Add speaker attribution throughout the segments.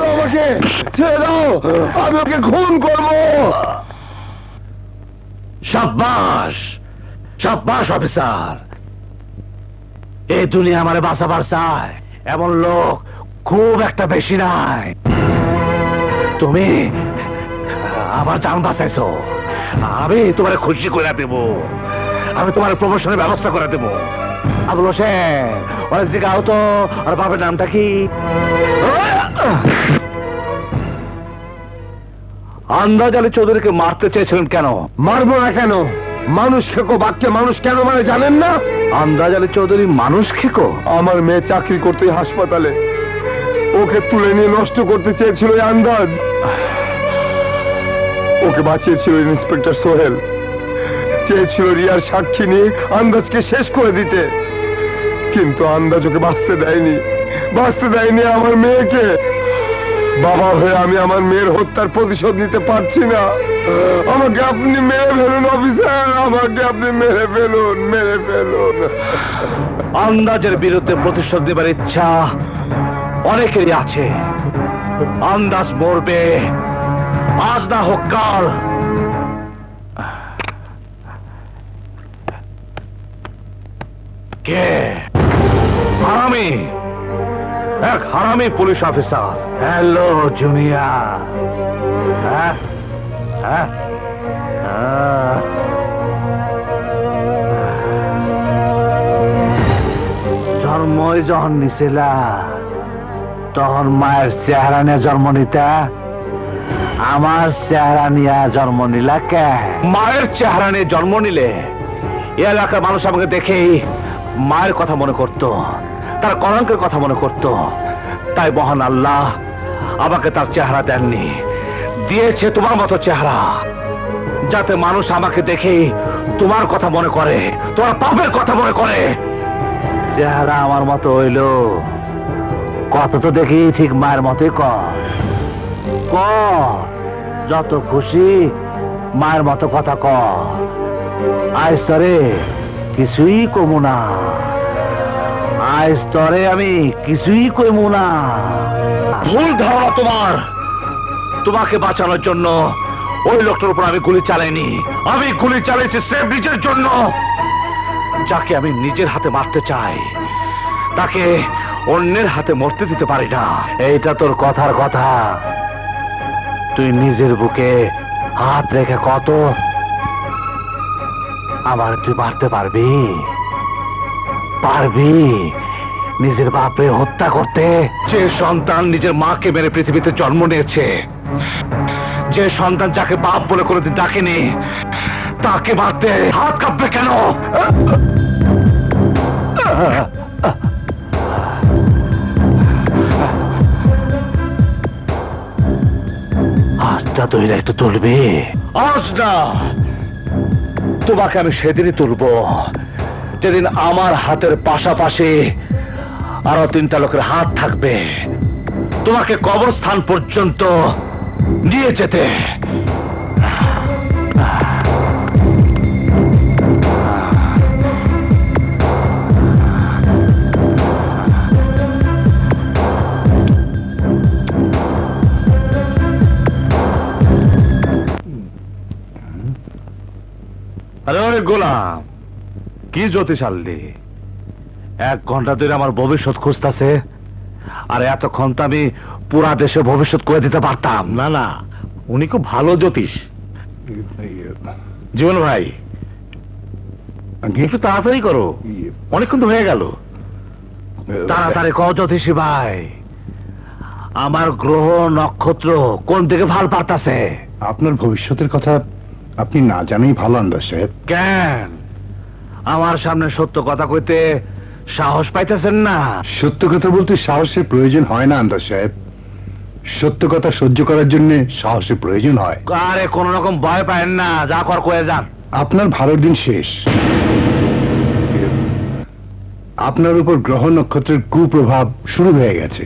Speaker 1: আমাকে ছেড়ে দাও, আমি ওকে খুন করবো।
Speaker 2: শাবাশ শাবাশ অফিসার, এই দুনিয়া আমারে বাঁচাবার চায় এমন লোক খুব একটা বেশি নাই। তুমি আমার জান বাঁচাইছো, আমি তোমার খুশি করে দেব, আমি তোমার প্রমোশনের ব্যবস্থা করে দেব। আবুল হোসেন ওরা জিগাও তো, আর বাবার নামটা কি? আন্দাজ আলী চৌধুরীকে মারতে চেয়েছিলেন কেন?
Speaker 1: মারবো না কেন? মানুষ খেকো বাক্যে মানুষ কেন মানে জানেন না?
Speaker 2: আন্দাজ আলী চৌধুরী মানুষ খেকো?
Speaker 1: আমার মেয়ে চাকরি করতে হাসপাতালে, ওকে তুলে নিয়ে নষ্ট করতে চেয়েছিল আন্দাজ। ওকে বাঁচিয়েছিল ইন্সপেক্টর সোহেল, চেয়েছিল রিয়ার সাক্ষী নিয়ে আন্দাজকে শেষ করে দিতে, কিন্তু আন্দাজ ওকে বাঁচতে দেয়নি আমার মেয়েকে। বাবা হয়ে আমি আমার মেয়ের হত্যার প্রতিশোধ নিতে পারছি না। আমাকে আপনি মেরে ফেলুন অফিসার, আমাকে আপনি মেরে ফেলুন।
Speaker 2: আন্দাজের বিরুদ্ধে প্রতিশোধ নেবার ইচ্ছা অনেকেরই আছে। আন্দাজ মরবে, আজ না হোক কাল। কে? হারামি, এক হারামি পুলিশ অফিসার। Hello junior. জন্মই যখন নিছিলা তখন মায়ের চেহারা নিয়ে জন্ম নিতা, আমার চেহারা নিয়ে জন্ম নিলা কে? মায়ের চেহারা নিয়ে জন্ম নিলে এলাকার মানুষ আমাকে দেখেই মায়ের কথা মনে করত, তার কলঙ্কের কথা মনে করত। তাই মহান আল্লাহ আমাকে তার চেহারা দেননি, দিয়েছে তোমার মতো চেহারা, যাতে মানুষ আমাকে দেখেই তোমার কথা মনে করে, তোমার পাপের কথা মনে করে। চেহারা আমার মতো হইল, কত তো দেখি ঠিক মায়ের মতোই কর, যত খুশি মায়ের মতো কথা কর। আজ তরে কিছুই কমু না, আজ তরে আমি কিছুই কমু না। ভুল ধারণা তোমার। তোমাকে বাঁচানোর জন্য ওই লোকটার উপর আমি গুলি চালাইনি, আমি গুলি চালিয়েছি স্রেফ নিজের জন্য। যাকে আমি নিজের হাতে মারতে চাই তাকে অন্যের হাতে মরতে দিতে পারি না। এইটা তোর কথার কথা, তুই নিজের বুকে হাত রেখে কত আবার তুই মারতে পারবি? নিজের বাপরে হত্যা করতে? যে সন্তান নিজের মাকে মেরে পৃথিবীতে জন্ম নিয়েছে, যে সন্তান যাকে বাপ বলে কোনোদিন ডাকেনি, তাকে মারতে হাত কাঁপবে কেন? হাতটা তুই একটু তুলবি? আজ না, তোমাকে আমি সেদিনই তুলব যেদিন আমার হাতের পাশাপাশি আরো 3টা লোকের হাত থাকবে তোমাকে কবরস্থান পর্যন্ত নিয়ে যেতে। আরে গোলাম, কি জ্যোতিষ আনলি? 1 ঘন্টা ধরে আমার ভবিষ্যৎ খুঁজতেছে, আর এতক্ষণ তো আমি পুরা দেশে ভবিষ্যৎ করে দিতে পারতাম। না, উনি খুব ভালো জ্যোতিষ। জীবন ভাই, একটু তাড়াতাড়ি করো, অনেকক্ষণ তো হয়ে গেল। তাড়াতাড়ি কও জ্যোতিষী ভাই, আমার গ্রহ নক্ষত্র কোন দিকে ভাল পারতাছে?
Speaker 1: আপনার ভবিষ্যতের কথা আপনি না জানেই ভালো আন্দাজ সাহেব।
Speaker 2: কেন আমার সামনে সত্য কথা কইতে সাহস পাইতেছেন না?
Speaker 1: সত্য কথা বলতে সাহসের প্রয়োজন হয় না আন্দাজ সাহেব, সত্য কথা সহ্য করার জন্য সাহসের প্রয়োজন হয়।
Speaker 2: আরে কোন রকম ভয় পায়েন না, যা কর কয়ে যান।
Speaker 1: আপনার ভালোর দিন শেষ। আপনার উপর গ্রহ নক্ষত্রের কুপ্রভাব শুরু হয়ে গেছে।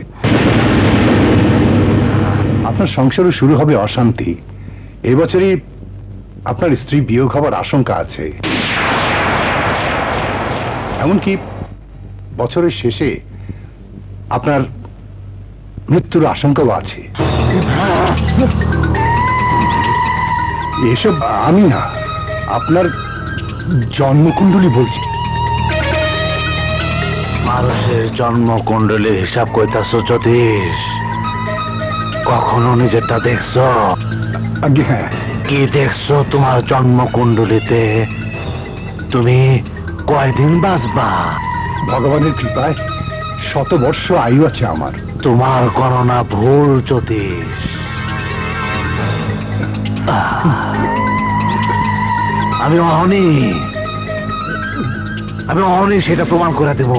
Speaker 1: আপনার সংসারে শুরু হবে অশান্তি। এবছরই
Speaker 3: আপনার স্ত্রী বিয়োগ হবার আশঙ্কা আছে, এমনকি বছরের শেষে আপনার মৃত্যুর আশঙ্কাও আছে। এসব আমি না, আপনার জন্মকুণ্ডলী বলছি।
Speaker 2: মানুষের জন্মকুণ্ডলীর হিসাব কইতাছ জ্যোতিষ? কখনো নিজেরটা দেখছো?
Speaker 3: আজ্ঞে হ্যাঁ।
Speaker 2: কি দেখছো তোমার জন্মকুণ্ডলীতে? তুমি কয়দিন বাঁচবা?
Speaker 3: ভগবানের কৃপায় 100 বর্ষ আয়ু আছে আমার।
Speaker 2: তোমার গণনা ভুল জ্যোতিষ। আমি অহনি সেটা প্রমাণ করে দেব।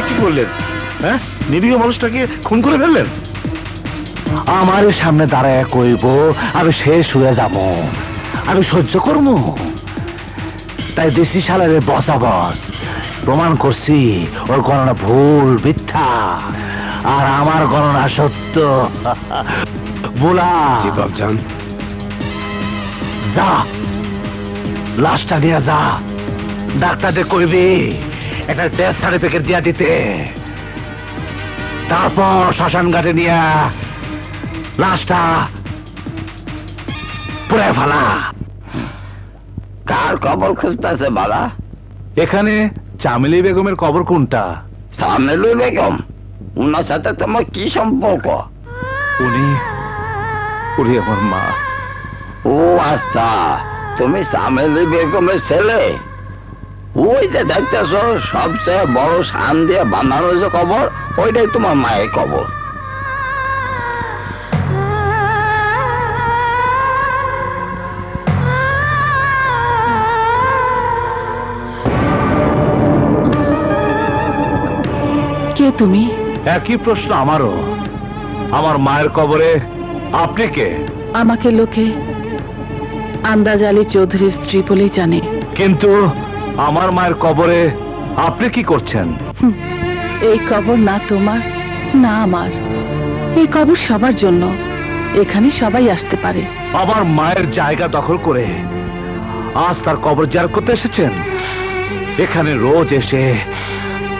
Speaker 4: কি করলেন? হ্যাঁ, নিরীহ মানুষটাকে খুন করে ফেললেন?
Speaker 2: আমার সামনে দাঁড়ায় কইব আমি শেষ হয়ে যাব, আমি সহ্য করব? তাই দেশি সালারে বসা বস প্রমাণ করছি ওর গণনা ভুল, মিথ্যা, আর আমার গণনা সত্য। বলা
Speaker 1: বাপজান,
Speaker 2: যা, লাশটা নিয়ে যা, ডাক্তারদের কইবি একটা ডেথ সার্টিফিকেট দিয়া দিতে, তারপর শ্মশান ঘাটে নিয়ে লাশটা পুড়ে ফেলা।
Speaker 5: কার কবর খুঁজতেছে বাবা?
Speaker 2: এখানে চামেলি বেগমের কবর কোনটা?
Speaker 5: চামেলি বেগম? উনার সাথে তোমার কি সম্পর্ক?
Speaker 2: উনি আমার মা।
Speaker 5: ও আচ্ছা, তুমি চামেলি বেগমের ছেলে। ওই যে দেখতেছ সবচেয়ে বড় শান দিয়ে বানানো যে কবর, ওইটাই তোমার মায়ের কবর।
Speaker 6: কে তুমি?
Speaker 2: একই প্রশ্ন আমারও। আমার মায়ের কবরে আপনি কে?
Speaker 6: আমাকে লোকে আন্দাজ আলী চৌধুরীর স্ত্রী বলেই জানে।
Speaker 2: কিন্তু আমার মায়ের কবরে আপনি কি করছেন?
Speaker 6: এই কবর না তোমার না আমার, এই কবর সবার জন্য। এখানে সবাই আসতে পারে।
Speaker 2: আমার মায়ের জায়গা দখল করে আজ তার কবর জিয়ারত করতে এসেছেন? এখানে রোজ এসে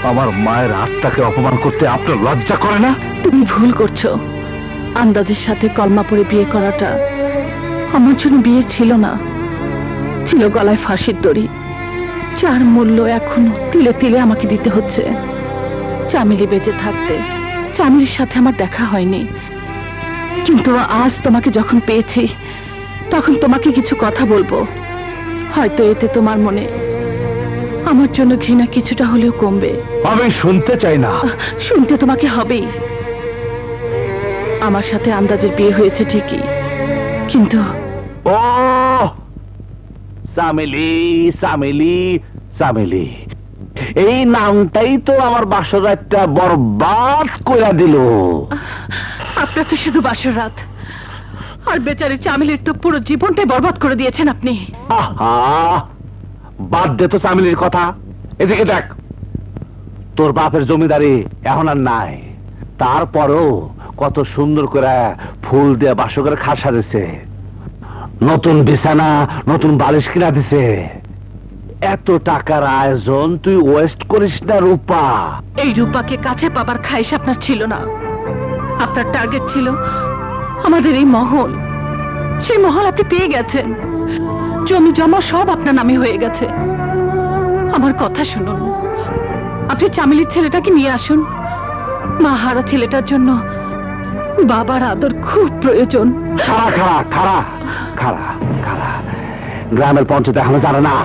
Speaker 2: আমার মায়ের আত্মাকে অপমান করতে আপনার লজ্জা করে না?
Speaker 6: তুমি ভুল করছো। আন্দাজের সাথে কলমা পড়ে বিয়ে করাটা আমার জন্য বিয়ে ছিল না, ছিল গলায় ফাঁসির দড়ি, যার মূল্য এখনো তিলে তিলে আমাকে দিতে হচ্ছে। চামেলি বেঁচে থাকতে চামেলির সাথে আমার দেখা হয়নি, কিন্তু আজ তোমাকে যখন পেয়েছি তখন তোমাকে কিছু কথা বলবো। হয়তো এতে তোমার মনে আমার জন্য ঘৃণা কিছুটা হলেও কমবে।
Speaker 2: আমি শুনতে চাই না।
Speaker 6: শুনতে তোমাকে হবেই। আমার সাথে আন্দাজের বিয়ে হয়েছে ঠিকই, কিন্তু
Speaker 2: ও চামেলি, চামেলি, চামেলি, এই নামটাই তো আমার বাসর রাতটা বরবাদ করে দিল।
Speaker 6: আপনার তো শুধু বাসর রাত, আর বেচারি চামেলির তো পুরো জীবনটাই বরবাদ করে দিয়েছেন আপনি।
Speaker 2: আহা, বাদ দে তো চামেলির কথা। এদিকে দেখ, তোর বাপের জমিদারি এখন আর নাই, তারপরও কত সুন্দর করে ফুল দিয়ে বাসকের খাট সাজেছে, নতুন বিছানা, নতুন বালিশ কিনা দিছে। এত টাকার আয়োজন তুই ওয়েস্ট করিস না রূপা।
Speaker 6: এই রূপাকে কাছে পাবার খাইশ আপনার ছিল না। আপনার টার্গেট ছিল আমাদের এই মহল। সেই মহল আপনি পেয়ে গেছেন, জমি জমা সব আপনার নামে হয়ে গেছে। আমার কথা শুনুন, আপনি চামেলির ছেলেটাকে নিয়ে আসুন। মা হারা ছেলেটার জন্য বাবার আদর খুব প্রয়োজন।
Speaker 2: খাড়া খাড়া খাড়া খাড়া খাড়া, গ্রামের পঞ্চায়েত এখনো জানে না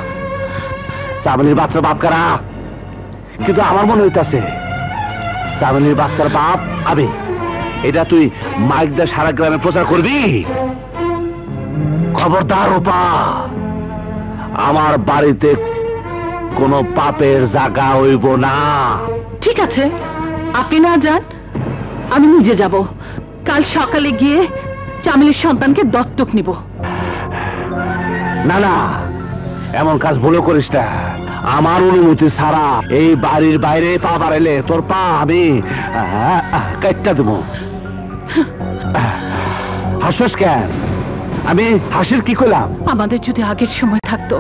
Speaker 2: চামেলির বাচ্চার বাপ কারা, কিন্তু আমার মনে হইতাছে চামেলির বাচ্চার বাপ আমি। এটা তুই মাইক দিয়ে সারা গ্রামে প্রচার করবি। খবরদার রূপা, আমার বাড়িতে কোনো পাপের জায়গা হইব না।
Speaker 6: ঠিক আছে, আপনি না যান, আমি নিজে যাব। কাল সকালে গিয়ে চামেলির সন্তানকে দত্তক নিব।
Speaker 2: না না, এমন কাজ ভুলে করিস না। আমার অনুমতি ছাড়া এই বাড়ির বাইরে পা বাড়াইলে তোর পা আমি কাটটা দেবো। হাসিস কেন? আমি হাসির কি করলাম?
Speaker 6: আমাদের যদি আগের সময় থাকতো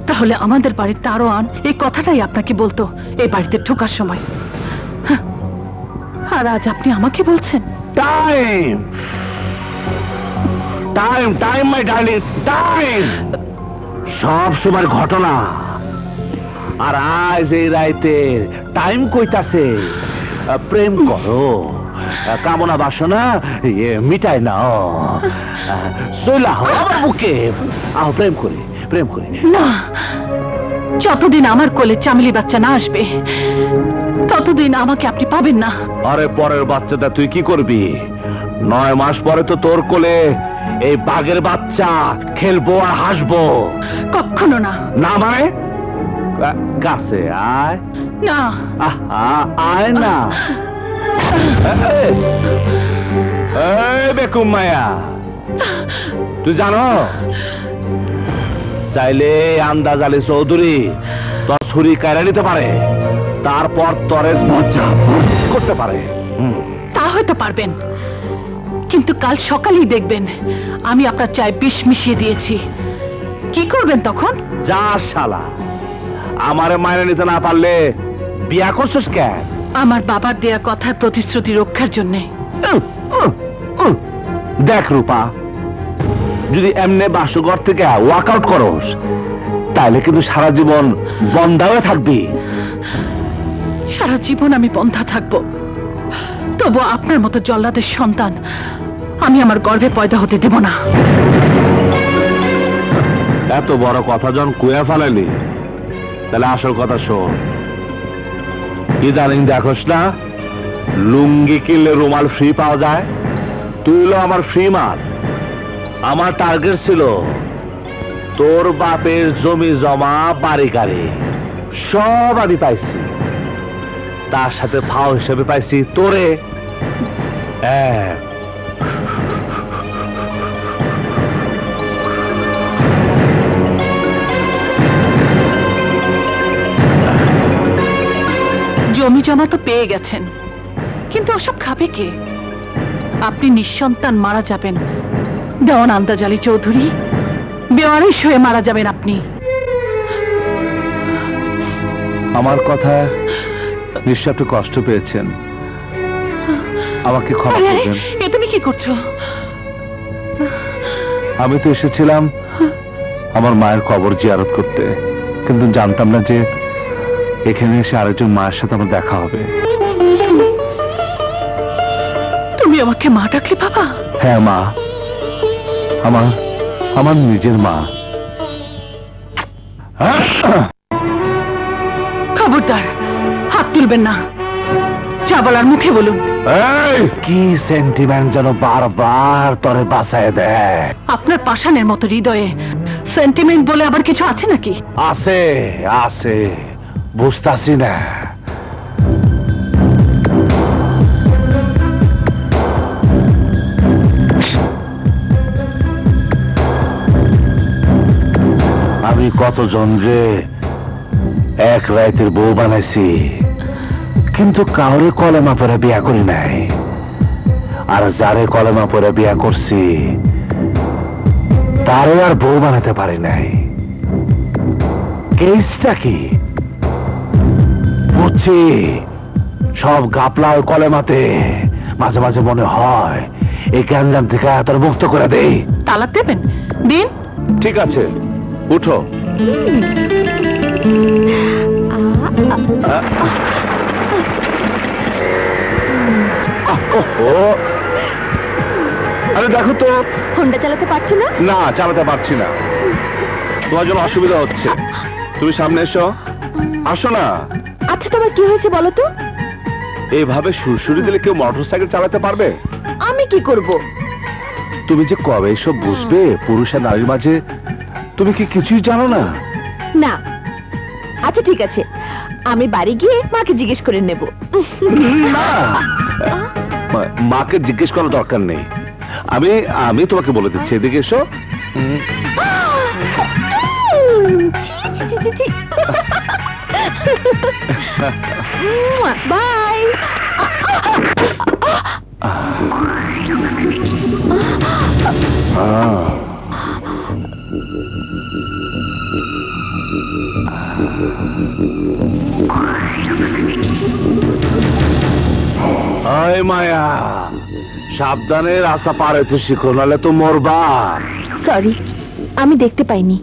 Speaker 6: তাহলে আমাদের বাড়ির দারোয়ান এই কথাটাই আপনাকে বলতো এই বাড়িতে ঢোকার সময়। আর আজ আপনি আমাকে বলছেন
Speaker 2: time time time my darling, time. সব সময় ঘটনা আর আজ এই রাইতে টাইম কইতাছে। প্রেম করো, কামনা বাসনা মিটাই নাও, চইলা হও আমার বুকে। আহ প্রেম করি, প্রেম করি।
Speaker 6: না, যতদিন আমার কোলে চামেলি বাচ্চা না আসবে ততদিন আমাকে আপনি পাবেন না।
Speaker 2: আরে পরের বাচ্চাটা তুই কি করবি? 9 মাস পরে তো তোর কোলে এই বাঘের বাচ্চা খেলবো আর হাসবো।
Speaker 6: কখনো না।
Speaker 2: না মানে কাছে আয়
Speaker 6: না।
Speaker 2: আয় না। এই বেকুম মায়া, তুই জানো চাইলে আন্দাজ আলী চৌধুরী তোর ছুরি কায়রা নিতে পারে, তারপর তরে মজা করতে পারে।
Speaker 6: তা হয়তো পারবেন, কিন্তু কাল সকালেই দেখবেন আমি আপনার চায়ে বিষ মিশিয়ে দিয়েছি। কি করবেন তখন?
Speaker 2: যা শালা, আমারে মায়ের নিতে না পারলে বিয়া করছিস কেন?
Speaker 6: আমার বাবার দেয়া কথার প্রতিশ্রুতি রক্ষার জন্য।
Speaker 2: দেখ রূপা, যদি এমনি বাসঘর থেকে ওয়ার্কআউট করস তাহলে কিন্তু সারা জীবন বন্ধা হয়ে থাকবি।
Speaker 6: সারা জীবন আমি বন্ধা থাকবো, তবু আপনার মতো জল্লাদের সন্তান আমি আমার গর্ভে পয়দা হতে দেব না।
Speaker 2: এত বড় কথা যখন কুয়া ফেলালি, তাহলে আসল কথা শোন। ইদানিং দেখোস না লুঙ্গি কিনলে রুমাল ফ্রি পাওয়া যায়? তুই হলো আমার ফ্রি মাল। আমার টার্গেট ছিল তোর বাপের জমি জমা বাড়ি গাড়ি সব আমি পাইছি, তার সাথে ফাও হিসেবে পাইছি তোরে।
Speaker 6: জমি জমা তো পেয়ে গেছেন, কিন্তু ওসব খাবে কে? আপনি নিঃসন্তান মারা যাবেন, দেওয়ান আন্দাজ আলী চৌধুরী বেওয়ারিশ হয়ে মারা যাবেন আপনি।
Speaker 2: আমার কথা নিশ্চয় আপনি কষ্ট পেয়েছেন, আমাকে ক্ষমা করবেন।
Speaker 6: এ তুমি কি করছো?
Speaker 2: আমি তো এসেছিলাম আমার মায়ের কবর জিয়ারত করতে, কিন্তু জানতাম না যে এখানে এসে আরেকজন মায়ের সাথে আমার দেখা হবে।
Speaker 6: তুমি আমাকে মা ডাকলে বাবা?
Speaker 2: হ্যাঁ মা, আমার নিজের মা।
Speaker 6: খবরদার, হাত তুলবেন না, যা বলার মুখে বলুন।
Speaker 2: কি সেন্টিমেন্ট যেন বারবার তোরে বাঁচায় দেয়।
Speaker 6: আপনার পাষাণের মতো হৃদয়ে সেন্টিমেন্ট বলে আবার কিছু আছে নাকি?
Speaker 2: আছে আছে, বুঝতাছি না। আমি কতজন রে এক রাতের বউ বানাইছি, কিন্তু কাউরে কলেমা পরে বিয়া করি নাই। আর যারে কলেমা পরে বিয়া করছি তারে আর বউ বানাতে পারি নাই। কেসটা কি বুঝছি, সব গাপলা ওই কলেমাতে। মাঝে মাঝে মনে হয় এই গ্যাঞ্জাম থেকে তোর মুক্ত করে দেই।
Speaker 6: তালাক দেবেন? দিন।
Speaker 2: ঠিক আছে, উঠো। আরে দেখো তো,
Speaker 7: হোন্ডা চালাতে পারছো না?
Speaker 2: না চালাতে পারছি না, তোমার জন্য অসুবিধা হচ্ছে। তুমি সামনে এসো, আসো না।
Speaker 7: আচ্ছা তোমার কি হয়েছে বলো তো?
Speaker 2: এইভাবে সুরসুরি দিলে কেউ মোটরসাইকেল চালাতে পারবে?
Speaker 7: আমি কি করব?
Speaker 2: তুমি যে কবে এসব বুঝবে পুরুষ আর নারীর মাঝে, তুমি কি কিছুই জানো না?
Speaker 7: না। আচ্ছা ঠিক আছে, আমি বাড়ি গিয়ে মাকে জিজ্ঞেস করে নেব।
Speaker 2: না, মাকে জিজ্ঞেস করার দরকার নেই, আমি তোমাকে বলে দিচ্ছি। এদিকে এসো।
Speaker 7: বাই।
Speaker 2: মায়া, সাবধানে রাস্তা পার হইতে শিখো, নাহলে তো মরবা।
Speaker 7: সরি, আমি দেখতে পাইনি।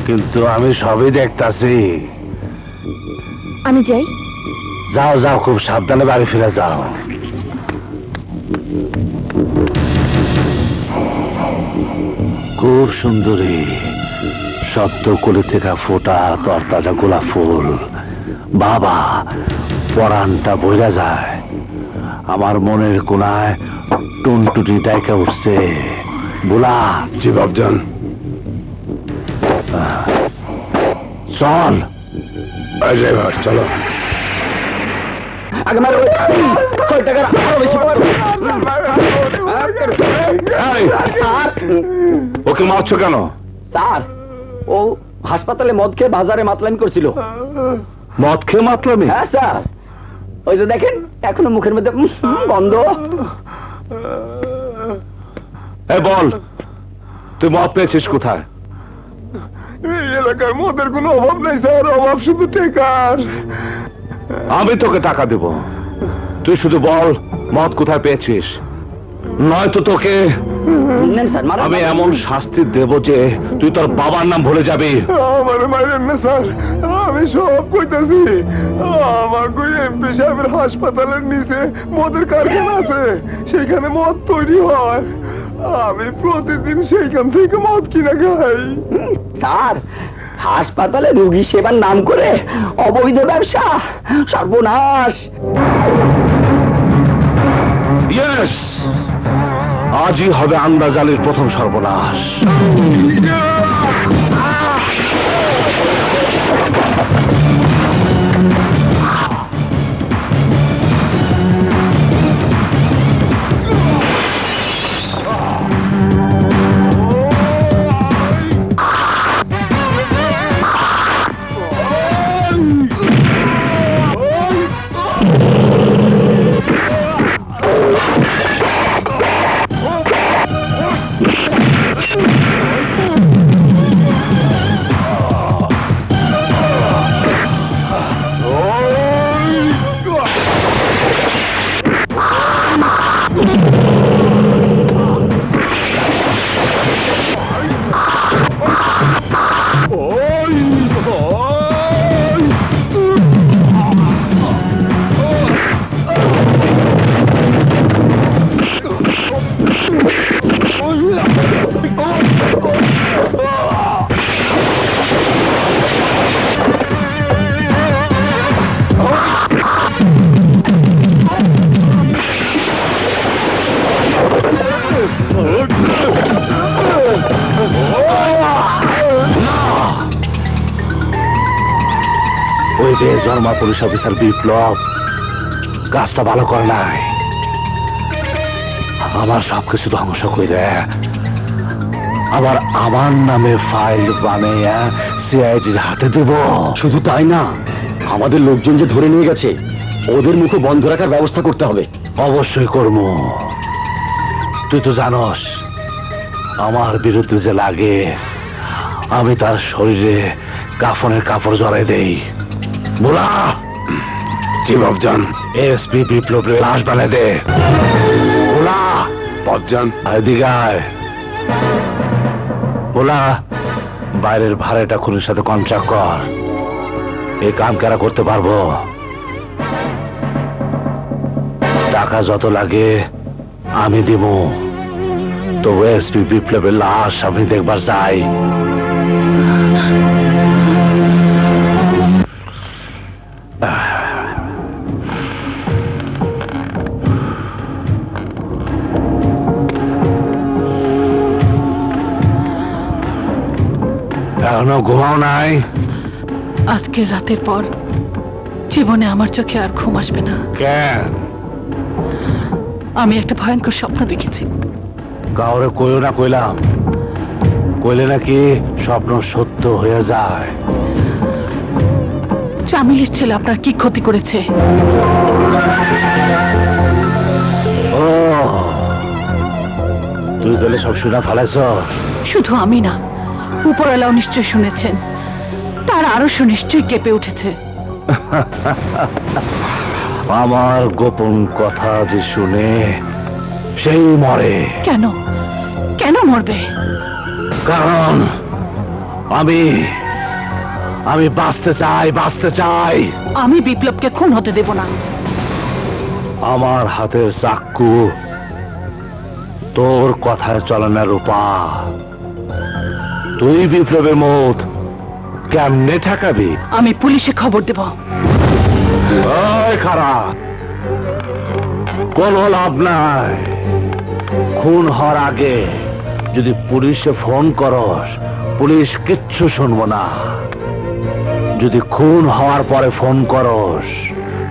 Speaker 2: কিন্তু আমি সবই দেখতাছি।
Speaker 7: আমি যাই।
Speaker 2: যাও যাও, খুব সাবধানে বাড়ি ফিরে যাও। খুব সুন্দরী, সদ্য কলি থেকে ফোটা তরতাজা গোলাপ ফুল। বাবা, পরানটা বইরা যায়। আমার মনের কোনায় টুনটুটি ডাইকা উঠছে। বুলা।
Speaker 1: জি বাবজান।
Speaker 2: চল
Speaker 1: ড্রাইভার, চলো।
Speaker 2: ওকে মারছো কেন?
Speaker 5: স্যার, ও হাসপাতালে মদ খেয়ে বাজারে মাতলামি করছিল।
Speaker 2: মদ খেয়ে মাতলামি?
Speaker 5: হ্যাঁ স্যার, ওই যে দেখেন এখনো মুখের মধ্যে গন্ধ।
Speaker 2: এই বল, তুই মদ পেয়েছিস কোথায়?
Speaker 1: এই এলাকায় মদের কোনো অভাব নাই স্যার, অভাব শুধু টাকার।
Speaker 2: আমি তোকে টাকা দেব, তুই শুধু বল মদ কোথায় পেয়েছিস, নয়তো তোকে আমি এমন শাস্তি দেব যে তুই তোর বাবার নাম ভুলে যাবি।
Speaker 1: আমার মাইরেন না স্যার, আমি সব কইতাছি। আমার এমপি সাহেবের হাসপাতালের নিচে মদের কারখানা আছে, সেখানে মদ তৈরি হয়। আমি প্রতিদিন সেইখান থেকে মদ কিনে খাই।
Speaker 5: স্যার, হাসপাতালে রোগী সেবার নাম করে অবৈধ ব্যবসা, সর্বনাশ।
Speaker 2: ইয়েস, আজই হবে আন্দাজ আলীর প্রথম সর্বনাশ। ওই বেজন্মা পুলিশ অফিসার বিপ্লব কাজটা ভালো করে নাই। আমার সবকিছু ধ্বংস করে আমার নামে ফাইল বানিয়ে সিআইডির হাতে দেব।
Speaker 5: শুধু তাই না, আমাদের লোকজন যে ধরে নিয়ে গেছে ওদের মুখে বন্ধ রাখার ব্যবস্থা করতে হবে।
Speaker 2: অবশ্যই করব। তুই তো জানস আমার বিরুদ্ধে যে লাগে আমি তার শরীরে কাফনের কাপড় জড়াই দেই। বুলা।
Speaker 1: জি বাবজান।
Speaker 2: এসপি বিপ্লবের লাশ বানিয়ে দে। বুলা।
Speaker 1: বাবজান।
Speaker 2: এদিকে আয়। বুলা, বাইরের ভাড়াটা খুনির সাথে কন্ট্রাক্ট কর। এই কাম কারা করতে পারবো। টাকা যত লাগে আমি দিব। তো এসপি বিপ্লবের লাশ আমি দেখবার চাই। এখনো ঘুমাও নাই?
Speaker 6: আজকের রাতের পর জীবনে আমার চোখে আর ঘুম আসবে না।
Speaker 2: কেন?
Speaker 6: আমি একটা ভয়ঙ্কর স্বপ্ন দেখেছি।
Speaker 2: কাউরে কইও না কইলাম। কইলে নাকি স্বপ্ন সত্য হয়ে যায়।
Speaker 6: জামিলের ছেলে আপনার কি ক্ষতি করেছে?
Speaker 2: ও, তুই তাহলে সব শুনে ফেলাইছ?
Speaker 6: শুধু আমি না, উপরওয়ালাও নিশ্চয় শুনেছেন। তার আরো নিশ্চয়ই কেঁপে উঠেছে।
Speaker 2: আমার গোপন কথা যে শুনে সেই মরে।
Speaker 6: কেন? কেন মরবে?
Speaker 2: কারণ আমি বাঁচতে চাই।
Speaker 6: আমি বিপ্লবকে খুন হতে দেব না।
Speaker 2: আমার হাতের চাক্কু তোর কথায় চলে না রূপা। তুই বিপ্লবের মত কেমনে ঠেকাবি?
Speaker 6: আমি পুলিশে খবর দেব।
Speaker 2: খারাপ, কোনো লাভ নাই। খুন হওয়ার আগে যদি পুলিশে ফোন করস, পুলিশ কিচ্ছু শুনবো না। যদি খুন হওয়ার পরে ফোন করস,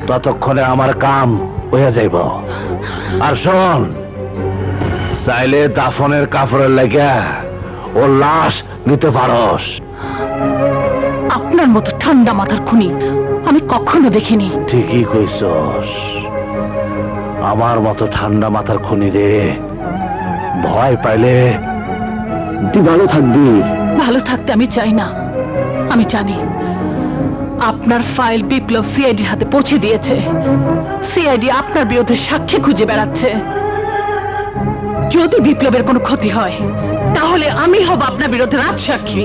Speaker 2: ততক্ষণে আমার কাম হয়ে যাইব। আর শোন, চাইলে দাফনের কাপড়ের লেগে ও লাশ নিতে পারস।
Speaker 6: আপনার মতো ঠান্ডা মাথার খুনি আমি কখনো দেখিনি।
Speaker 2: ঠিকই কইছস, আমার মতো ঠান্ডা মাথার খুনি রে। ভয় পাইলে তুই ভালো থাকবি।
Speaker 6: ভালো থাকতে আমি চাই না। আমি জানি আপনার ফাইল বিপ্লব সিআইডির হাতে পৌঁছে দিয়েছে। সিআইডি আপনার বিরুদ্ধে সাক্ষী খুঁজে বেড়াচ্ছে। যদি বিপ্লবের কোনো ক্ষতি হয়, তাহলে আমি হব আপনার বিরুদ্ধে রাজসাক্ষী।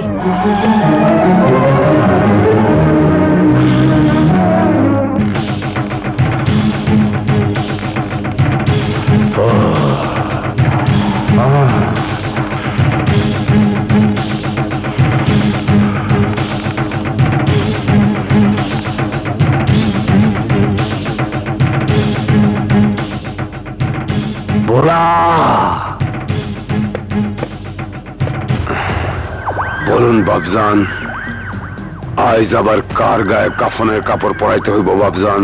Speaker 1: বলুন বাবজান, আজ আবার কার গায়ে কাফনের কাপড় পরাইতে হইব বাবজান?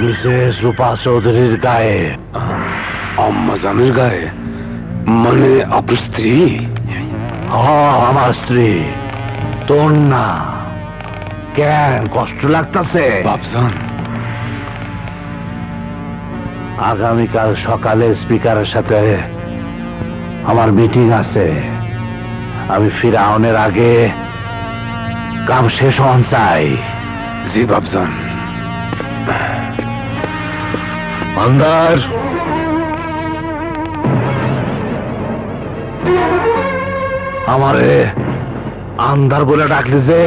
Speaker 2: মিসেস রূপা চৌধুরীর গায়ে।
Speaker 1: আম্মাজানের গায়ে? মানে আপনার স্ত্রী?
Speaker 2: আমার স্ত্রী, তোর না। কেন কষ্ট লাগতেছে?
Speaker 1: বাবজান,
Speaker 2: আগামীকাল সকালে স্পিকারের সাথে আমার মিটিং আছে। আমি ফিরাউনের আগে কাম শেষ হন চাই।
Speaker 1: জি বাবজান।
Speaker 2: আন্দার আমারে আন্দার বলে ডাকলি যে?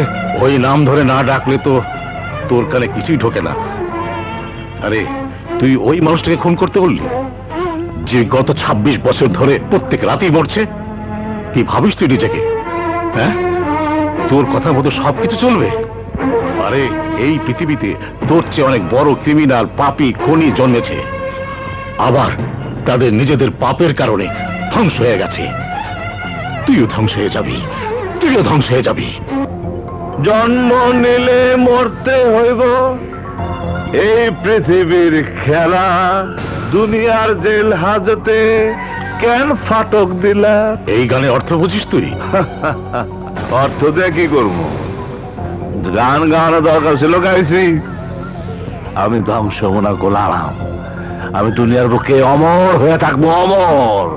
Speaker 4: ওই নাম ধরে না ডাকলে তো তোর কানে কিছুই ঢোকে না। আরে তুই ওই মানুষটাকে খুন করতে বললি যে গত 26 বছর ধরে প্রত্যেক রাতেই মরছে? কি ভাবিস তুই নিজেকে? হ্যাঁ, তোর কথা মতো সবকিছু চলবে? আরে এই পৃথিবীতে তোর চেয়ে অনেক বড় ক্রিমিনাল, পাপী, খুনি জন্মেছে। আবার তাদের নিজেদের পাপের কারণে ধ্বংস হয়ে গেছে। তুইও ধ্বংস হয়ে যাবি, তুইও ধ্বংস হয়ে যাবি।
Speaker 2: জন্ম নিলে মরতে হইব, এই পৃথিবীর খেলা। দুনিয়ার জেল হাজতে কেন ফাটক দিলা?
Speaker 4: এই গানে অর্থ বুঝিস তুই?
Speaker 2: অর্থ দিয়ে কি করবো? গান গাওয়ার দরকার ছিল, গাইছি। আমি ধ্বংস মনে করলাম। আমি দুনিয়ার বুকে অমর হয়ে থাকবো, অমর।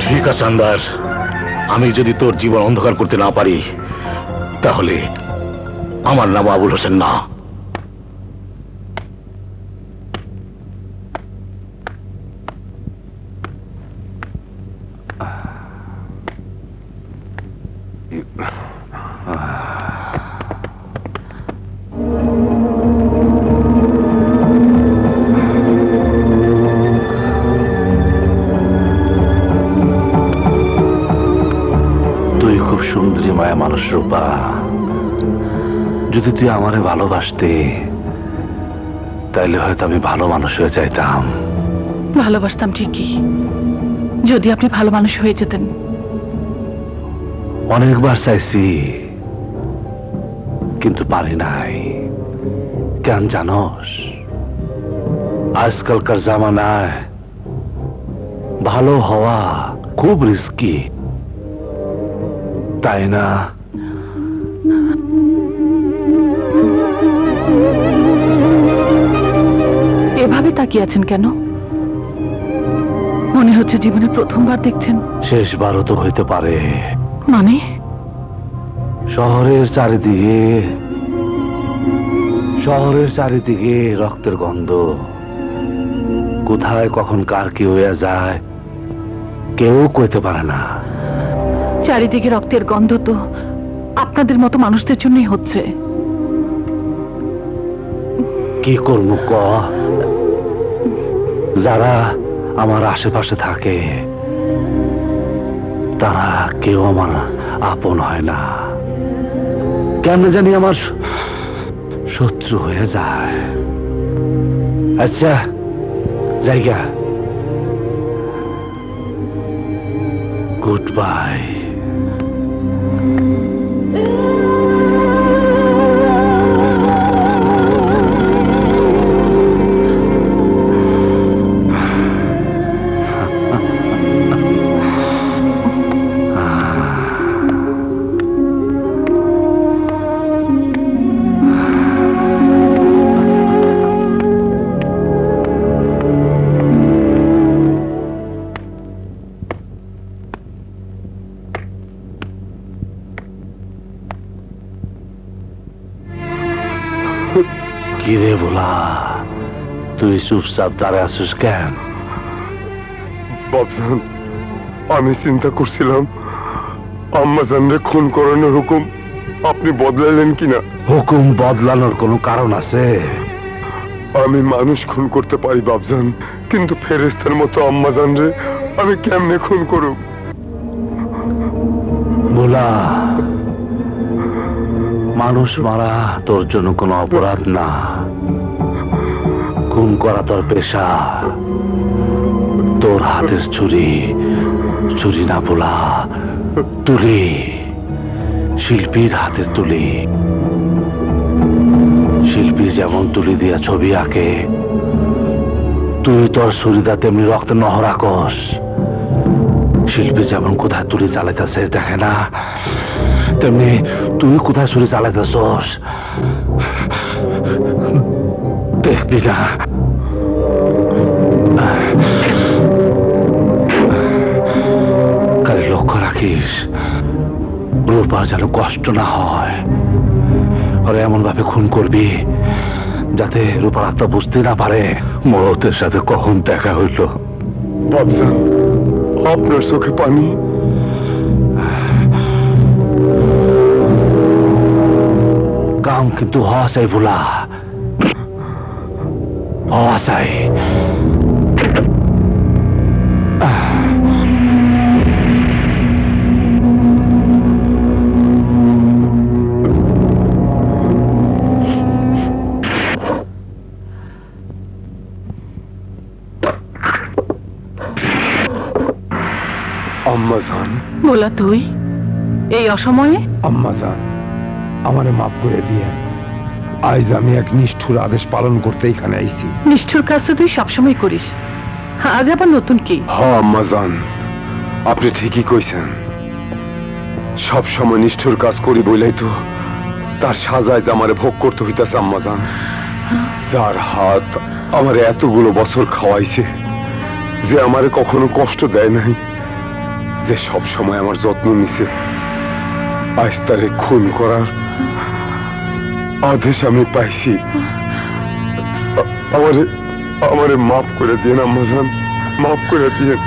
Speaker 4: ঠিক আছে আন্দার, আমি যদি তোর জীবন অন্ধকার করতে না পারি, তাহলে আমার নাম আবুল হোসেন না।
Speaker 2: সুন্দরী মায়া মানুষ রূপা। যদি তুই আমারে ভালোবাসতে, তাইলে হয়তো আমি ভালো মানুষ হয়ে যাইতাম।
Speaker 6: ভালোবাসতাম ঠিকই, যদি আপনি ভালো মানুষ হয়ে যেতেন।
Speaker 2: অনেকবার চাইছি, কিন্তু পারি নাই। কেন জানোস? আজকালকার জামানায় ভালো হওয়া খুব রিস্কি, তাই না?
Speaker 6: এভাবে তাকিয়ে আছেন কেন? মনে হচ্ছে জীবনে প্রথমবার দেখছেন।
Speaker 2: শেষবারও তো হইতে পারে।
Speaker 6: মানে?
Speaker 2: শহরের চারিদিকে রক্তের গন্ধ। কোথায় কখন কার কি হয়ে যায় কেউ কইতে পারে না।
Speaker 6: চারিদিকে রক্তের গন্ধ তো আপনাদের মতো মানুষদের জন্যই হচ্ছে।
Speaker 2: কি করবো ক? যারা আমার আশেপাশে থাকে তারা কেউ আমার আপন হয় না, কেমনে জানি আমার শত্রু হয়ে যায়। আচ্ছা জায়গা, গুড বাই। কিরে বলা, তুই চুপচাপ দাঁড়ায় আছিস কেন?
Speaker 1: বাপজান, আমি চিন্তা করছিলাম আম্মাজানরে খুন করানোর হুকুম আপনি বদলাইলেন কিনা।
Speaker 2: হুকুম বদলানোর কোনো কারণ আছে?
Speaker 1: আমি মানুষ খুন করতে পারি বাপজান, কিন্তু ফেরেশতার মতো আম্মাজানরে আমি কেমনে খুন করব?
Speaker 2: বলা, মানুষ মারা তোর জন্য কোনো অপরাধ না, খুন করা তোর পেশা। তোর হাতের ছুরি না বলা, তুলি, শিল্পীর হাতের তুলি। শিল্পী যেমন তুলি দিয়া ছবি আঁকে, তুই তোর ছুরিদা তেমনি রক্ত নহর আঁকস। শিল্পী যেমন কোথায় তুলি চালাইতেছে দেখে না, তেমনি তুই কোথায় ছুরি চালাইতেছস দেখবি না। খালি লক্ষ্য রাখিস রূপার যেন কষ্ট না হয়। ওরা এমন ভাবে খুন করবি যাতে রূপার আত্মা বুঝতে না পারে মরতের সাথে কখন দেখা হইল।
Speaker 1: বাপজান, আপনার চোখে পানি।
Speaker 2: কাম কিন্তু হওয়া চাই বলা, হওয়া চাই।
Speaker 1: আম্মাজান।
Speaker 6: বলা, তুই এই অসময়ে?
Speaker 1: আম্মাজান, আমারে মাফ করে দিয়েন। আজ আমি এক নিষ্ঠুর আদেশ পালন করতে এখানে আইছি।
Speaker 6: নিষ্ঠুর কাজ তো তুই সবসময় করিস, আজ আবার নতুন কি?
Speaker 1: হ্যাঁ আম্মাজান, আপনি ঠিকই কইছেন। সব সময় নিষ্ঠুর কাজ করি বইলাই তো তার সাজায় আমারে ভোগ করতে হইতাছে আম্মাজান। যার হাত আমারে এতগুলো বছর খাওয়াইছে, যে আমারে কখনো কষ্ট দেয় নাই, যে সব সময় আমার যত্ন নিছে, আজ তারে খুন করার আদেশ আমি পাইছি। আমারে মাফ করে দিন আম্মাজান, মাফ করে দিন।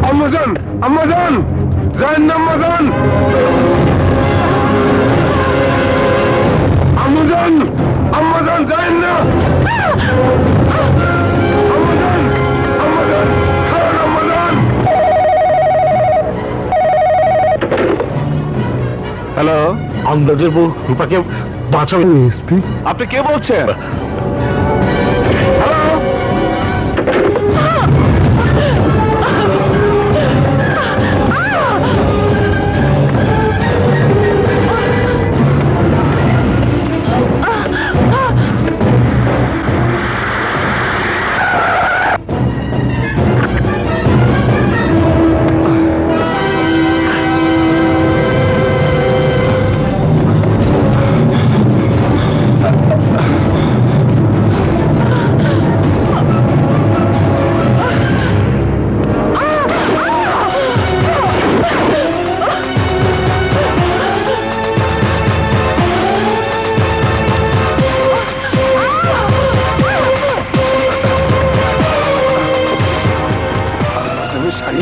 Speaker 1: আম্মাজান, আম্মাজান, যান না আম্মাজান। আম্মাজান, আম্মাজান, যান না। আম্মাজান, আম্মাজান, খান আম্মাজান।
Speaker 2: হ্যালো, আন্দাজের বউ রূপাকে বাঁচাবেন? আপনি কে বলছেন? হ্যালো,
Speaker 1: আম্মাজান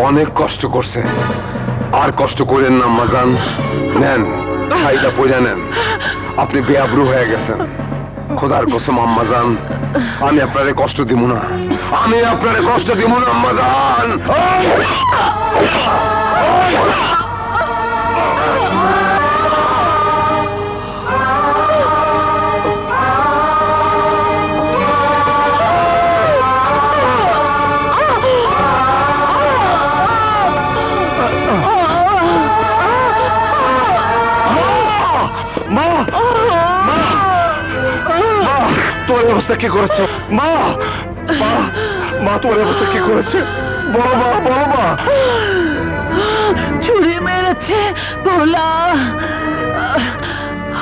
Speaker 1: অনেক কষ্ট করছে, আর কষ্ট করেন না আম্মাজান। নেন খাইটা পয়লা নেন, আপনি বেআব্রু হয়ে গেছেন। খোদার কসম আম্মাজান, আমি আপনারে কষ্ট দিব না, আমি আপনারে কষ্ট দিব না আম্মাজান। তোমার অবস্থা কি করেছে মা? মা তোমার অবস্থা কি করেছে? বড় মা
Speaker 6: ছুরি মেরেছে ভোলা,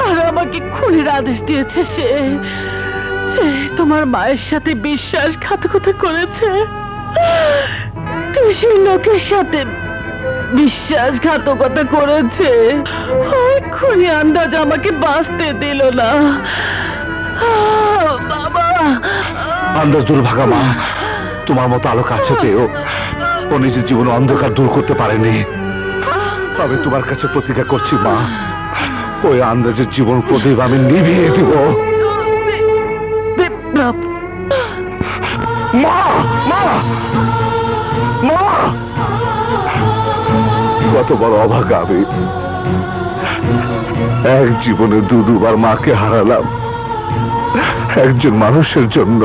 Speaker 6: আর আমাকে খুনির আদেশ দিয়েছে সে তোমার মায়ের সাথে বিশ্বাসঘাতকতা করেছে। তুই সেই লোকের সাথে বিশ্বাসঘাতকতা করেছে। ওই খুনি আন্দাজ আমাকে বাঁচতে দিল না। বাবা,
Speaker 2: আন্দাজ দুর্ভাগা মা, তোমার মতো আলো কাছে পেয়েও ও নিজের জীবনে অন্ধকার দূর করতে পারেনি। আমি তোমার কাছে প্রতিজ্ঞা করছি মা, ওই আন্দাজের জীবন প্রদীপ আমি নিভিয়ে দিব।
Speaker 6: বিপ্লব,
Speaker 2: মা মা মা, কত বড় অভাগা আমি, এক জীবনে দুবার মাকে হারালাম একজন মানুষের জন্য।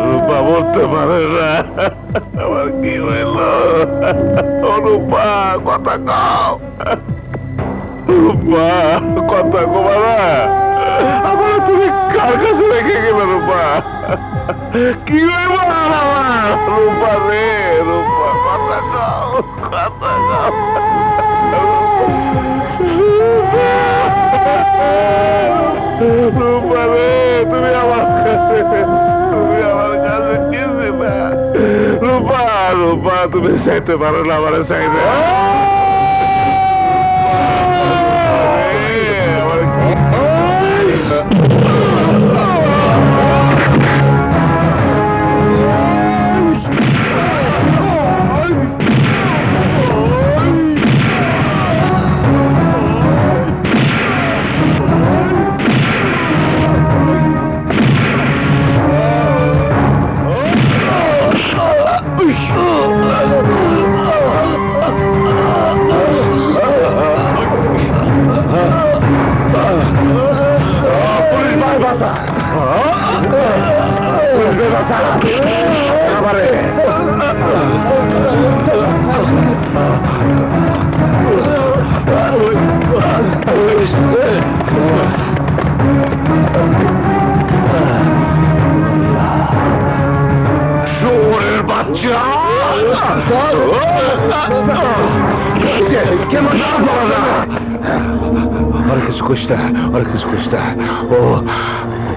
Speaker 2: রূপা বলতে পারে না, আমার কি হইল? রূপা কথা কও, রূপা কথা কবা না, আমার তুমি কার কাছে রেখে গেলে? রূপা কি হইব আমার? রূপা রে, রূপা কথা কও, কথা কও। রূপা রে, তুমি আমার কাছে কিছু না। রূপা তুমি চাইতে পারো না আমার চাইতে।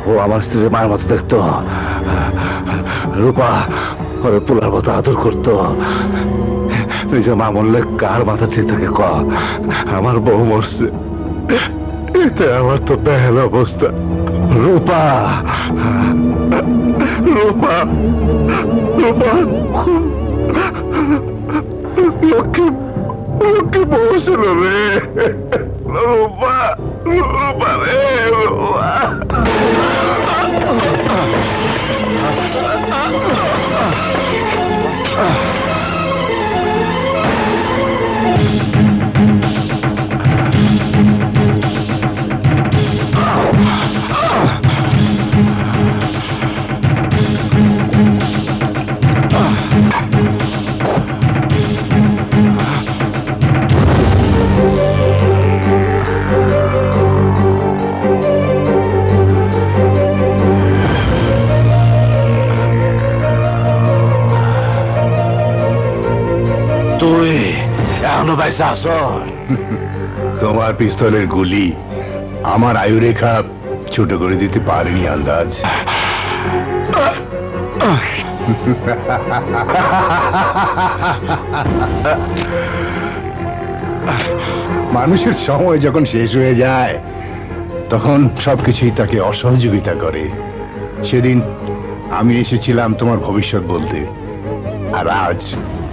Speaker 2: ও আমার স্ত্রীর মায়ের মতো দেখতো। রূপা ওরে পোলার মতো আদর করতো। নিজের মা মরলে কার মাথা ঠিক থাকে ক? আমার বউ মরছে, এতে আমার তো বেহাল অবস্থা। রূপা রূপা রূপা লক্ষ্মী বউ ছিল রে। রূপা রূপা রে, রূপা বাইসা আসো।
Speaker 3: তোমার পিস্তলের গুলি আমার আয়ুরেখা ছোট করে দিতে পারেনি আন্দাজ। মানুষের সময় যখন শেষ হয়ে যায় তখন সবকিছুই তাকে অসহযোগিতা করে। সেদিন আমি এসেছিলাম তোমার ভবিষ্যৎ বলতে, আর আজ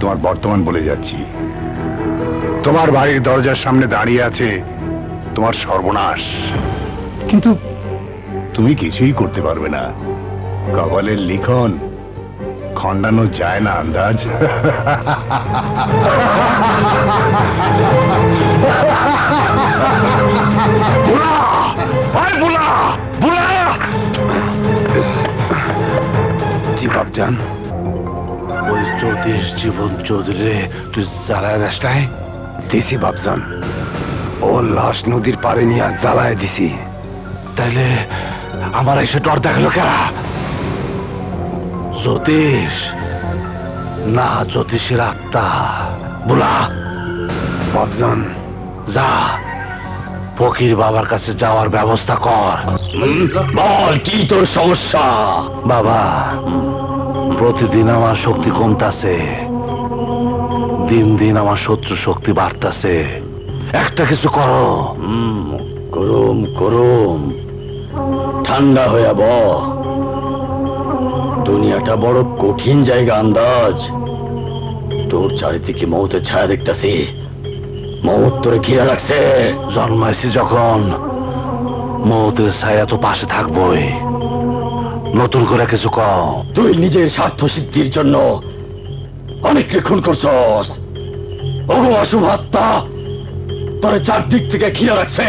Speaker 3: তোমার বর্তমান বলে যাচ্ছি। তোমার বাড়ির দরজার সামনে দাঁড়িয়ে আছে তোমার সর্বনাশ, কিন্তু তুমি কিছুই করতে পারবে না। কপালের লিখন খণ্ডানো যায় না আন্দাজ।
Speaker 2: জি বাপজান, ওই জ্যোতিষ জীবন চৌধুরী তুই জ্বালায় যাস নাই?
Speaker 3: দিছি বাপজান, ও লাশ নদীর পাড়ে নিয়ে জ্বালায় দিছি।
Speaker 2: তাইলে আমার এসে ডর দেখালো কেরা? জ্যোতিষ না জ্যোতিষের আত্মা? বলা
Speaker 3: বাপজান,
Speaker 2: যা ফকির বাবার কাছে যাওয়ার ব্যবস্থা কর।
Speaker 5: বল কি তোর সমস্যা?
Speaker 2: বাবা, প্রতিদিন আমার শক্তি কমতাছে, দিন দিন আমার শত্রু শক্তি বাড়তাছে। একটা কিছু করো।
Speaker 5: করুম করুম, ঠান্ডা হয়ে ব। দুনিয়াটা বড় কঠিন জায়গা আন্দাজ। তোর চারিদিকে মৌতের ছায়া দেখতাছি, মৌত তোরে ঘিরে রাখছে।
Speaker 2: জন্মাইছি যখন মৌতের ছায়া তো পাশে থাকবই। নতুন করে কিছু কও।
Speaker 5: তুই নিজের স্বার্থ সিদ্ধির জন্য অনেককে খুন করছস। ওগো অশুভ আত্মা তোরে চারদিক থেকে ঘিরে রাখছে।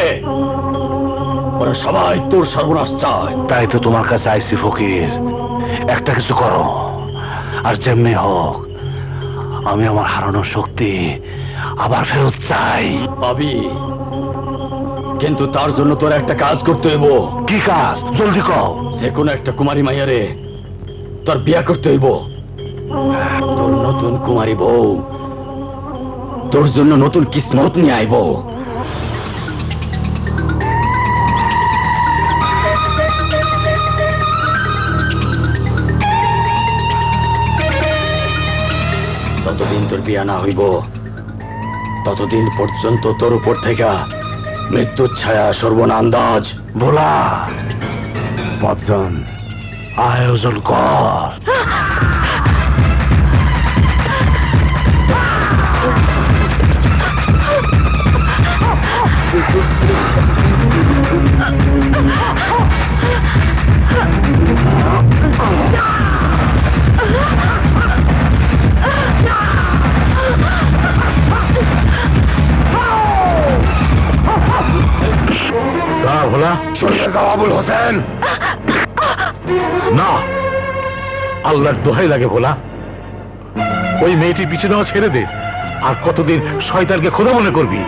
Speaker 5: ওরা সবাই তোর সর্বনাশ চায়।
Speaker 2: তাই তো তোমার কাছে আইসি ফকির, একটা কিছু করো। আর যেমনি হোক আমি আমার হারানোর শক্তি আবার ফেরত চাই।
Speaker 5: পাবি, কিন্তু তার জন্য তোর একটা কাজ করতে হইব।
Speaker 2: কি কাজ? জলদি কও।
Speaker 5: যে কোনো একটা কুমারী মাইয়ারে তোর বিয়া করতে হইব। তোর নতুন কুমারী বউ তোর জন্য নতুন কিসমত নিয়ে আইব। যতদিন তোর বিয়া না হইব ততদিন পর্যন্ত তোর উপর থেকে মৃত্যুর ছায়া সর্বনান্দাজ।
Speaker 2: বলা বাপজান, আয়োজন কর। ভোলা,
Speaker 3: চলে যাও আবুল হোসেন।
Speaker 4: না, আল্লাহর দোহাই লাগে ভোলা, ওই মেয়েটির পিছু নেওয়া ছেড়ে দে। আর কতদিন শয়তানকে খোদা মনে করবি?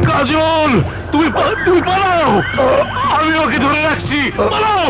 Speaker 4: কাজল, তুমি পালাও, আমি ওকে ধরে রাখছি। পালাও।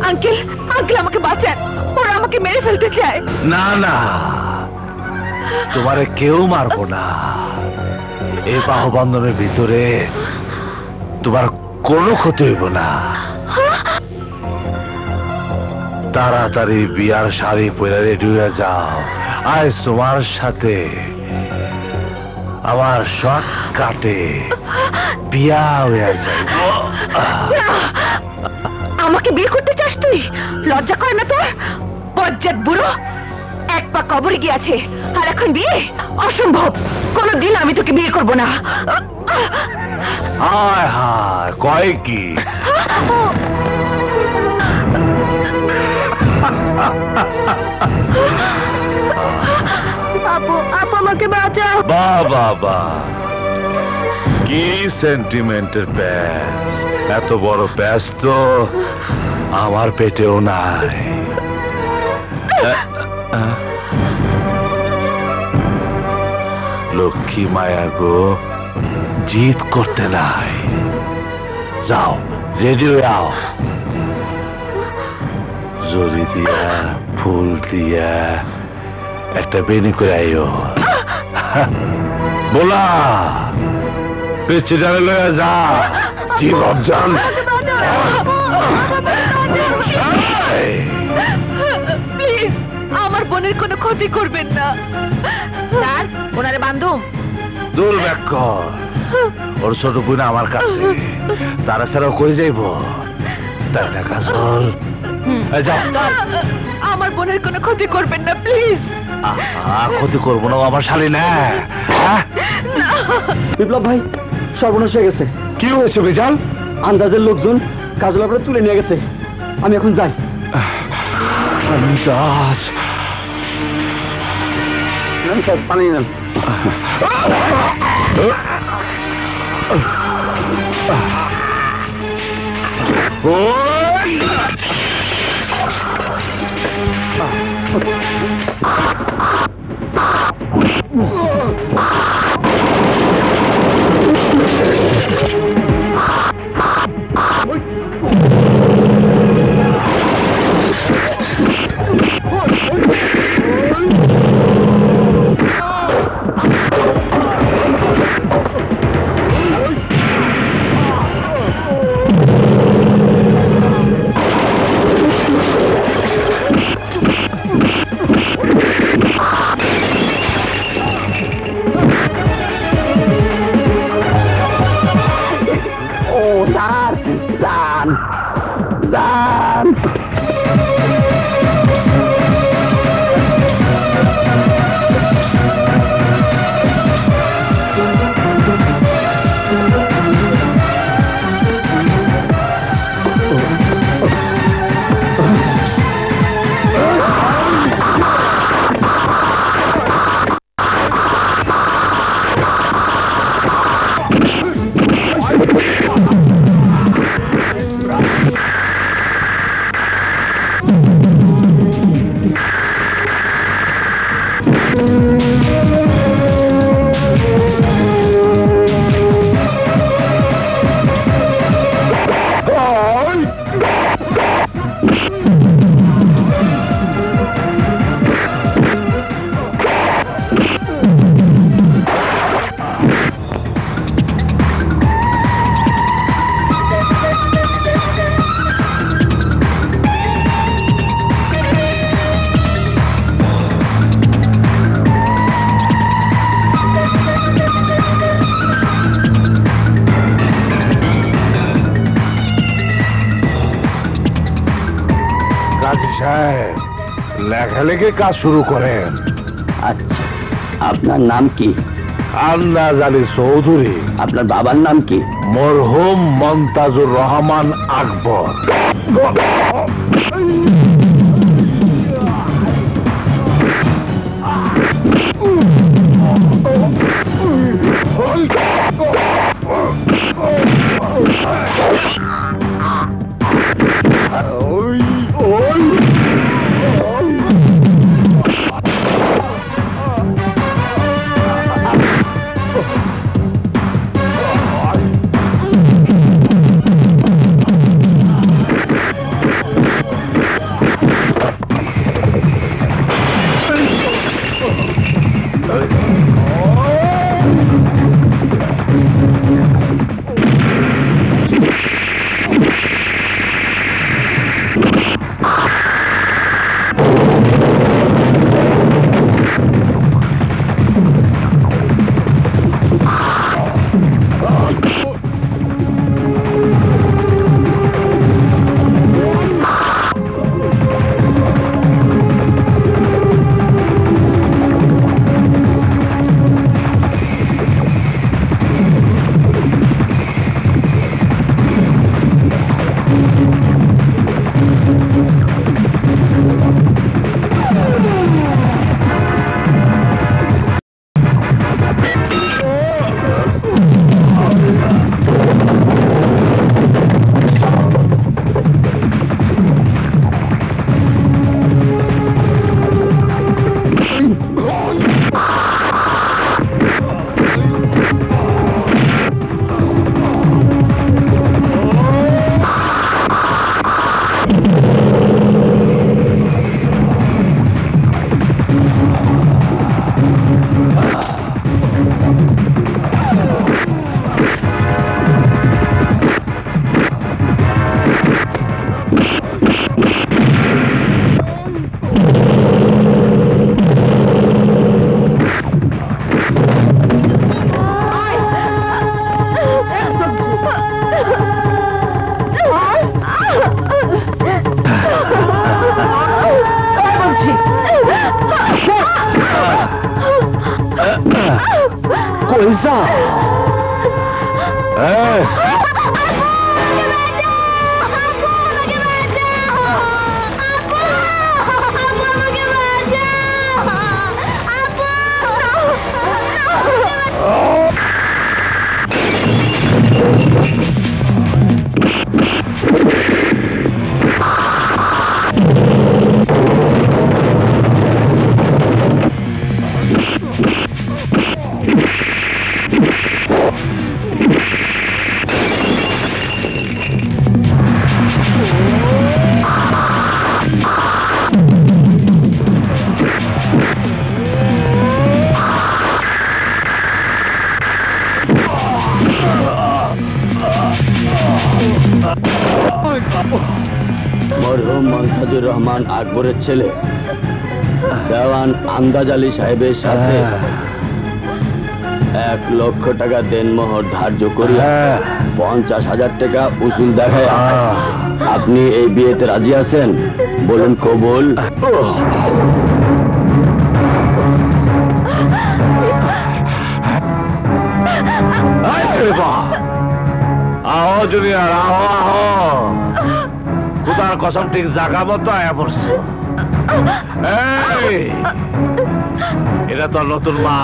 Speaker 7: আঙ্কেল, আঙ্কেল আমাকে বাঁচান, ওরা আমাকে মেরে ফেলতে চায়।
Speaker 2: না না, তোমারে কেউ মারবো না। এই বাহুবন্ধনের ভিতরে তোমার কোনো ক্ষতি হইব না। তাড়াতাড়ি বিয়ার শাড়ি পরে রেডি হয়ে যাও। আজ তোমার সাথে আমার শর্টকাটে বিয়া হয়ে যাইব।
Speaker 7: আমাকে বিয়ে করতে চাস তুই? লজ্জা করে না তোর? বজ্জাত বুড়ো, এক পা কবরে গিয়েছে আর এখন বিয়ে? অসম্ভব, কোনোদিন আমি তোকে বিয়ে করব না।
Speaker 2: হায় হায়, কয় কি?
Speaker 7: আপু, আপু আমাকে বাঁচাও।
Speaker 2: বাবা, কি সেন্টিমেন্টের প্যাচ! এত বড় প্যাচ তো আমার পেটেও নাই। লক্ষ্মী মায়া গো, জিদ করতে নাই। যাও, রেডি হয়ে আও। জড়ি দিয়া ফুল দিয়া একটা বেনি করে আইও। বলা পেছে ডালে লয়া যা। জীবন জান,
Speaker 7: প্লিজ আমার বোনের কোনো ক্ষতি করবেন না স্যার। ওনারে বান্ধুম
Speaker 2: দূর ব্যাক কর। ওর ছোট বোন আমার কাছে, তারা ছাড়াও কই যাইব? তার টাকা চল। যাও,
Speaker 7: আমার বোনের কোনো ক্ষতি করবেন না প্লিজ।
Speaker 2: ক্ষতি করবো না, আমার শালি না।
Speaker 8: বিপ্লব ভাই, সর্বনাশ হয়ে গেছে।
Speaker 2: কি হয়েছে বেজাল?
Speaker 8: আন্দাজের লোকজন কাজল করে তুলে নিয়ে গেছে। আমি এখন যাই। স্যার, পানি নেন।
Speaker 2: লেখালেখি কাজ শুরু করেন।
Speaker 8: আচ্ছা, আপনার নাম কি?
Speaker 2: আন্দাজ আলী চৌধুরী।
Speaker 8: আপনার বাবার নাম কি?
Speaker 2: মরহুম মমতাজুর রহমান আকবর। বাঁচা।
Speaker 8: মরহুম মনতাজুর রহমান আকবরের ছেলে দেওয়ান আন্দাজ আলী সাহেবের সাথে 1 লক্ষ টাকা দেনমোহর ধার্য করিয়া 50,000 টাকা উসুল দেখায় আপনি এই বিয়েতে রাজি আছেন? বলুন কবুল।
Speaker 2: আহো জুনিয়র, আহো আহো। খুদার কসম ঠিক জায়গা মতো আয়া পড়ছে। এটা তো নতুন মা,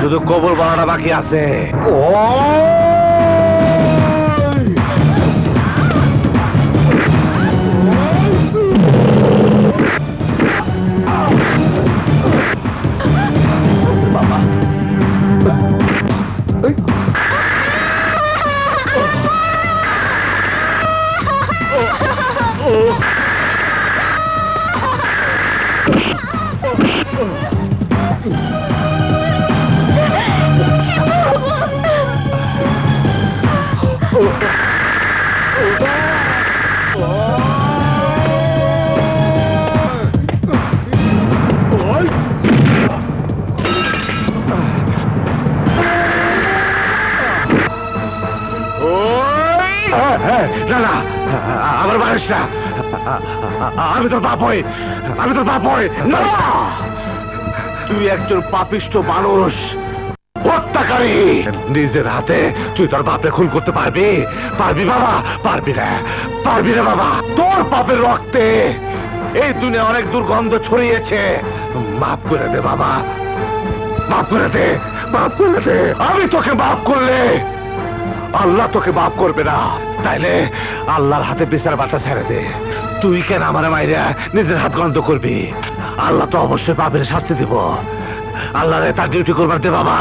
Speaker 2: শুধু কবুল বানানো বাকি আছে। না না, আমার মানুষ না, আমি তোর বাপ হই, আমি তোর বাপ হই। না, তুই একজন পাপিষ্ঠ মানুষ, হত্যাকারী। নিজের হাতে তুই তোর বাপরে খুন করতে পারবি? পারবি বাবা? পারবি না, পারবি না বাবা। তোর পাপের রক্তে এই দুনিয়া অনেক দুর্গন্ধ ছড়িয়েছে। মাফ করে দে বাবা, মাফ করে দে, মাফ করে দে। আমি তোকে মাফ করলে আল্লাহ তোকে মাফ করবে না। তাইলে আল্লাহর হাতে বিচার বার্তা ছেড়ে দে। তুই কেন আমার মাইরা নিজের হাত গন্ধ করবি? আল্লাহ তো অবশ্যই পাপের শাস্তি দিব। আল্লাহরে তার ডিউটি করবার দে বাবা।